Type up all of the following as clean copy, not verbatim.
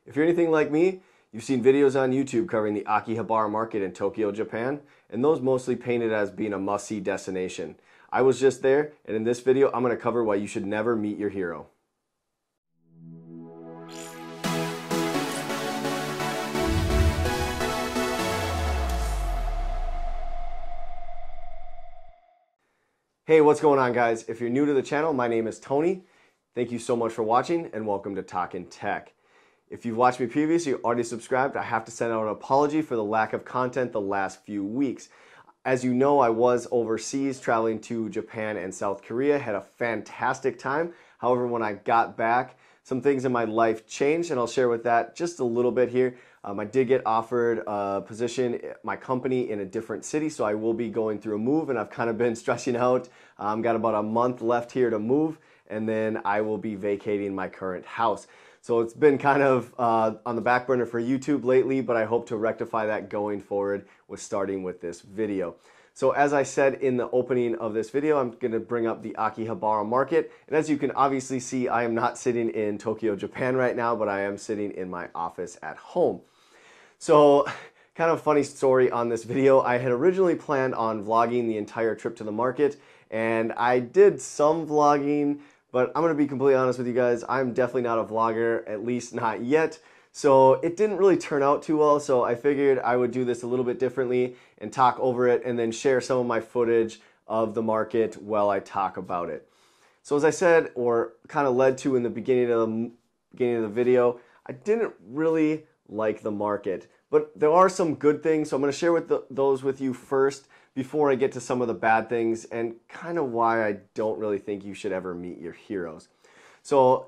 If you're anything like me, you've seen videos on YouTube covering the Akihabara Market in Tokyo, Japan, and those mostly painted as being a must-see destination. I was just there, and in this video, I'm going to cover why you should never meet your hero. Hey, what's going on, guys? If you're new to the channel, my name is Tony. Thank you so much for watching, and welcome to Talkin' Tech. If you've watched me previously, you're already subscribed, I have to send out an apology for the lack of content the last few weeks. As you know, I was overseas traveling to Japan and South Korea, had a fantastic time. However, when I got back, some things in my life changed, and I'll share with that just a little bit here. I did get offered a position at my company in a different city, so I will be going through a move, and I've kind of been stressing out. Got about a month left here to move, and then I will be vacating my current house. So it's been kind of on the back burner for YouTube lately, but I hope to rectify that going forward with starting with this video. So as I said in the opening of this video, I'm going to bring up the Akihabara Market. And as you can obviously see, I am not sitting in Tokyo, Japan right now, but I am sitting in my office at home. So kind of funny story on this video. I had originally planned on vlogging the entire trip to the market, and I did some vlogging, but I'm going to be completely honest with you guys, I'm definitely not a vlogger, at least not yet. So it didn't really turn out too well, so I figured I would do this a little bit differently and talk over it and then share some of my footage of the market while I talk about it. So as I said, or kind of led to in the beginning of the video, I didn't really like the market. But there are some good things, so I'm going to share those with you first before I get to some of the bad things and kind of why I don't really think you should ever meet your heroes. So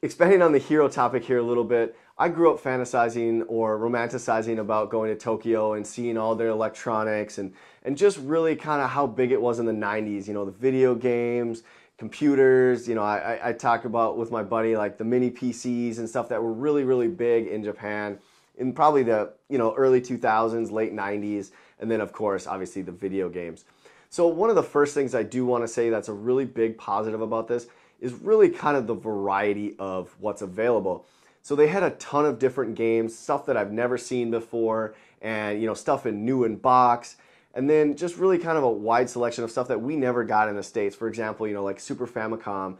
expanding on the hero topic here a little bit, I grew up fantasizing or romanticizing about going to Tokyo and seeing all their electronics and just really kind of how big it was in the 90s, you know, the video games, computers, you know, I talk about with my buddy like the mini PCs and stuff that were really, really big in Japan in probably the, you know, early 2000s, late 90s, and then of course, obviously the video games. So one of the first things I do want to say that's a really big positive about this is really kind of the variety of what's available. So they had a ton of different games, stuff that I've never seen before, and you know, stuff new in box, and then just really kind of a wide selection of stuff that we never got in the States. For example, you know, like Super Famicom,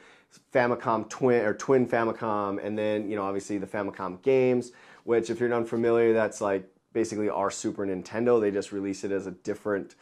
Twin Famicom, and then, you know, obviously the Famicom games, which if you're unfamiliar, that's like basically our Super Nintendo. They just released it as a different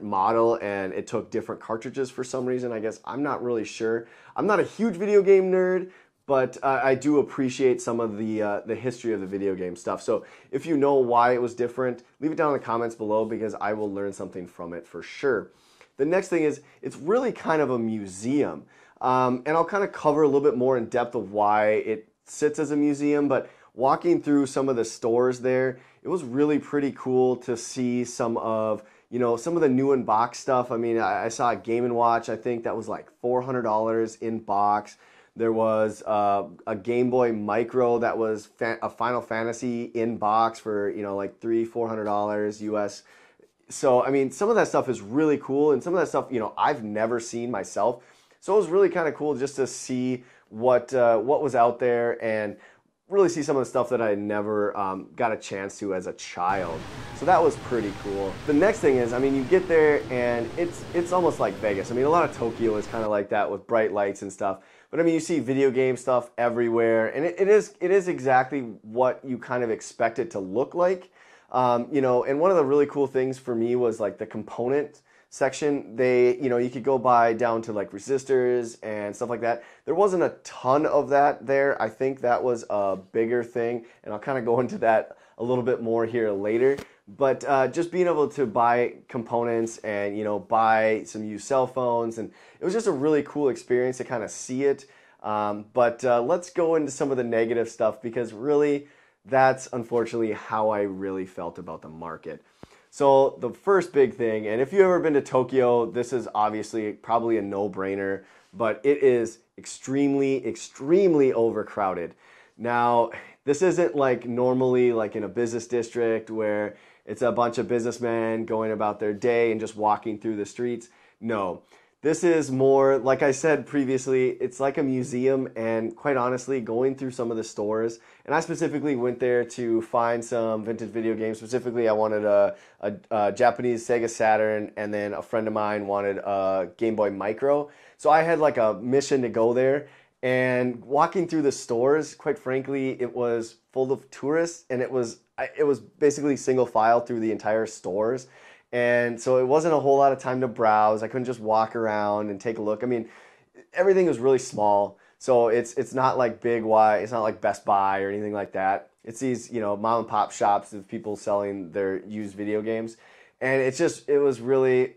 model, and it took different cartridges for some reason. I guess I'm not really sure. I'm not a huge video game nerd, but I do appreciate some of the history of the video game stuff. So if you know why it was different, leave it down in the comments below because I will learn something from it for sure. The next thing is it's really kind of a museum. And I'll kind of cover a little bit more in depth of why it sits as a museum, but walking through some of the stores there, it was really pretty cool to see some of the new in box stuff. I mean, I saw a Game & Watch, I think that was like $400 in box. There was a Game Boy Micro that was a Final Fantasy in box for, you know, like $300-400 US. So, I mean, some of that stuff is really cool, and some of that stuff, you know, I've never seen myself. So it was really kind of cool just to see what was out there and really see some of the stuff that I never got a chance to as a child. So that was pretty cool. The next thing is, I mean, you get there and it's almost like Vegas. I mean, a lot of Tokyo is kind of like that with bright lights and stuff. But I mean, you see video game stuff everywhere, and it is exactly what you kind of expect it to look like. You know, and one of the really cool things for me was like the component section. You know, you could go buy down to like resistors and stuff like that. There wasn't a ton of that there. I think that was a bigger thing, and I'll kind of go into that a little bit more here later. But just being able to buy components and, you know, buy some used cell phones, and it was just a really cool experience to kind of see it. But let's go into some of the negative stuff, because really that's unfortunately how I really felt about the market. So the first big thing, and if you've ever been to Tokyo, this is obviously probably a no-brainer, but it is extremely, extremely overcrowded. Now, this isn't like normally like in a business district where it's a bunch of businessmen going about their day and just walking through the streets. No, This is more, like I said previously, it's like a museum, and quite honestly, going through some of the stores, and I specifically went there to find some vintage video games. Specifically, I wanted a Japanese Sega Saturn, and then a friend of mine wanted a Game Boy Micro. So I had like a mission to go there, and walking through the stores, quite frankly, it was full of tourists, and it was basically single file through the entire stores. And so it wasn't a whole lot of time to browse. I couldn't just walk around and take a look. I mean, everything was really small. So it's not like it's not like Best Buy or anything like that. It's these, mom and pop shops of people selling their used video games. And it was really,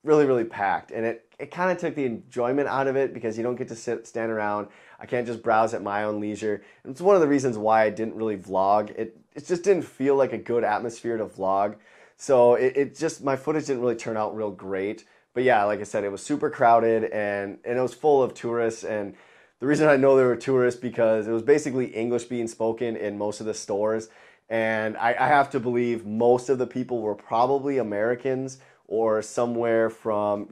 really, really packed. And it kind of took the enjoyment out of it because you don't get to stand around. I can't just browse at my own leisure. And it's one of the reasons why I didn't really vlog. It just didn't feel like a good atmosphere to vlog. So my footage didn't really turn out real great. But yeah, like I said, it was super crowded and it was full of tourists. And the reason I know there were tourists because it was basically English being spoken in most of the stores. And I have to believe most of the people were probably Americans or somewhere from,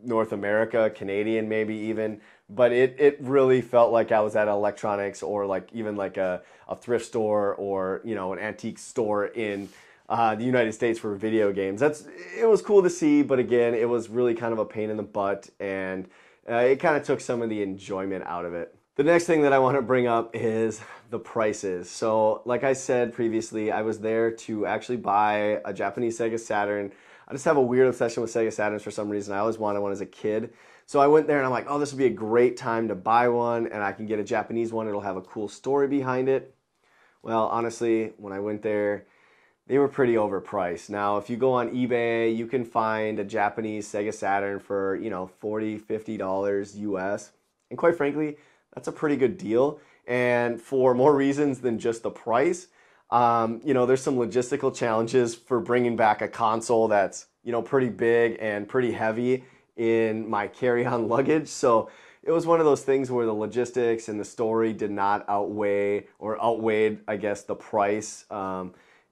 North America, Canadian maybe even. But it really felt like I was at electronics or like even like a thrift store or, an antique store in the United States for video games. It was cool to see, but again, it was really kind of a pain in the butt, and it kind of took some of the enjoyment out of it. The next thing that I want to bring up is the prices. So, like I said previously, I was there to actually buy a Japanese Sega Saturn. I just have a weird obsession with Sega Saturns for some reason. I always wanted one as a kid. So I went there and I'm like, oh, this would be a great time to buy one, and I can get a Japanese one. It'll have a cool story behind it. Well, honestly, when I went there, they were pretty overpriced. Now, if you go on eBay, you can find a Japanese Sega Saturn for, $40, $50 US. And quite frankly, that's a pretty good deal. And for more reasons than just the price, there's some logistical challenges for bringing back a console that's, pretty big and pretty heavy in my carry-on luggage. So it was one of those things where the logistics and the story did not outweighed, I guess, the price.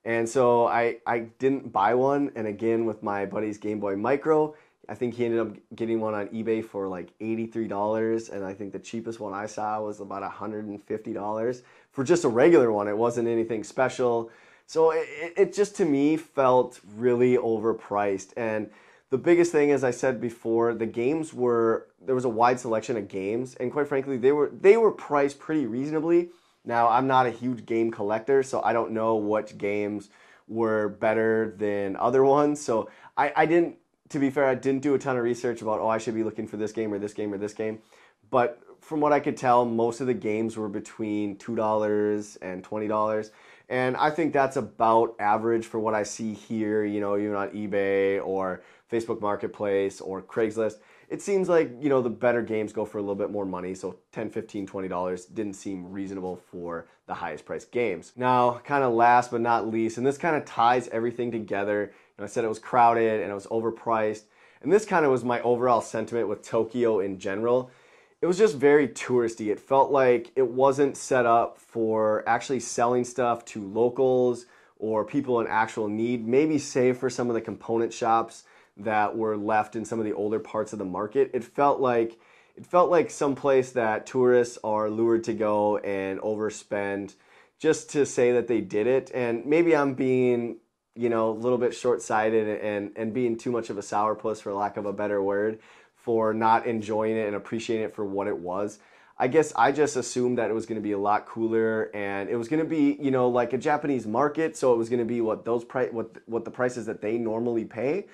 And so I didn't buy one. And again, with my buddy's Game Boy Micro, I think he ended up getting one on eBay for like $83. And I think the cheapest one I saw was about $150 for just a regular one. It wasn't anything special. So it just to me felt really overpriced. And the biggest thing, as I said before, there was a wide selection of games. And quite frankly, they were priced pretty reasonably. Now, I'm not a huge game collector, so I don't know what games were better than other ones. So to be fair, I didn't do a ton of research about, I should be looking for this game or this game or this game. But from what I could tell, most of the games were between $2 and $20. And I think that's about average for what I see here, even on eBay or Facebook Marketplace or Craigslist. It seems like, the better games go for a little bit more money, so $10, $15, $20 didn't seem reasonable for the highest priced games. Now, kind of last but not least, and this kind of ties everything together, I said it was crowded and it was overpriced, and this kind of was my overall sentiment with Tokyo in general. It was just very touristy. It felt like it wasn't set up for actually selling stuff to locals or people in actual need, maybe save for some of the component shops that were left in some of the older parts of the market. It felt like some place that tourists are lured to go and overspend just to say that they did it. And maybe I'm being, a little bit short-sighted and being too much of a sourpuss, for lack of a better word, for not enjoying it and appreciating it for what it was. I guess I just assumed that it was going to be a lot cooler and it was going to be, like a Japanese market, so it was going to be what the prices that they normally pay.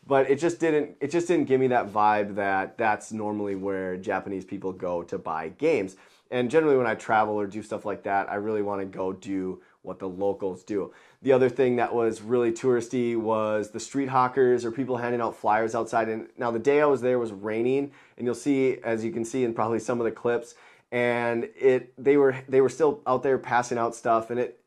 But it just didn't give me that vibe that that's normally where Japanese people go to buy games. And generally when I travel or do stuff like that, I really want to go do what the locals do. The other thing that was really touristy was the street hawkers or people handing out flyers outside. And now the day I was there was raining, and you'll see, as you can see in probably some of the clips, and they were still out there passing out stuff, and it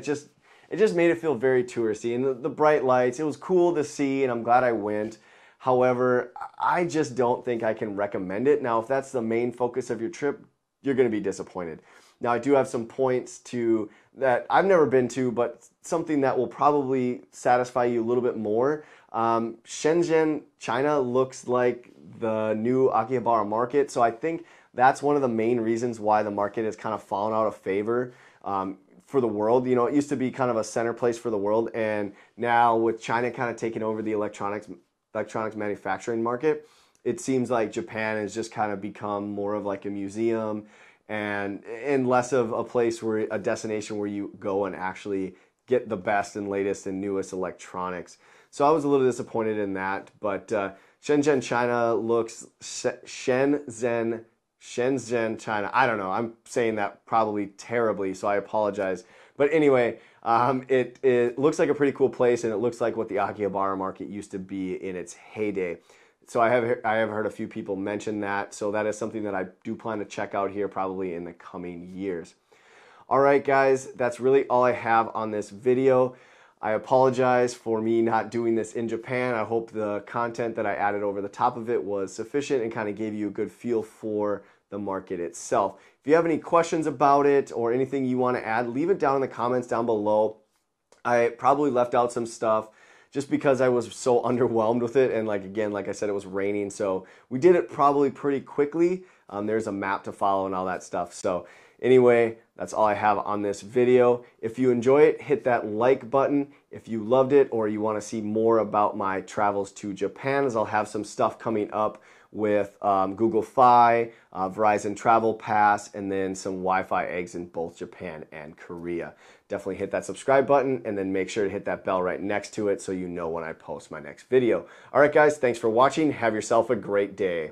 just made it feel very touristy. And the bright lights, it was cool to see, and I'm glad I went. However, I just don't think I can recommend it. Now, if that's the main focus of your trip, you're going to be disappointed. Now I do have some points to that I've never been to, but something that will probably satisfy you a little bit more. Shenzhen, China looks like the new Akihabara Market, so I think that's one of the main reasons why the market has kind of fallen out of favor for the world. You know, it used to be kind of a center place for the world, and now with China kind of taking over the electronics manufacturing market, it seems like Japan has just kind of become more of like a museum and less of a place where a destination where you go and actually get the best and latest and newest electronics. So I was a little disappointed in that, but Shenzhen, China looks Shenzhen, China. I don't know. I'm saying that probably terribly, so I apologize. But anyway, it looks like a pretty cool place, and it looks like what the Akihabara Market used to be in its heyday. So I have heard a few people mention that, so that is something that I do plan to check out here probably in the coming years. All right, guys, that's really all I have on this video. I apologize for me not doing this in Japan. I hope the content that I added over the top of it was sufficient and kind of gave you a good feel for the market itself. If you have any questions about it or anything you want to add, leave it down in the comments down below. I probably left out some stuff just because I was so underwhelmed with it, and like I said, it was raining, so we did it probably pretty quickly. There's a map to follow and all that stuff. So anyway, that's all I have on this video. If you enjoy it, hit that like button. If you loved it or you want to see more about my travels to Japan, as I'll have some stuff coming up with Google Fi, Verizon Travel Pass, and then some Wi-Fi eggs in both Japan and Korea. Definitely hit that subscribe button and then make sure to hit that bell right next to it so you know when I post my next video. All right, guys, thanks for watching. Have yourself a great day.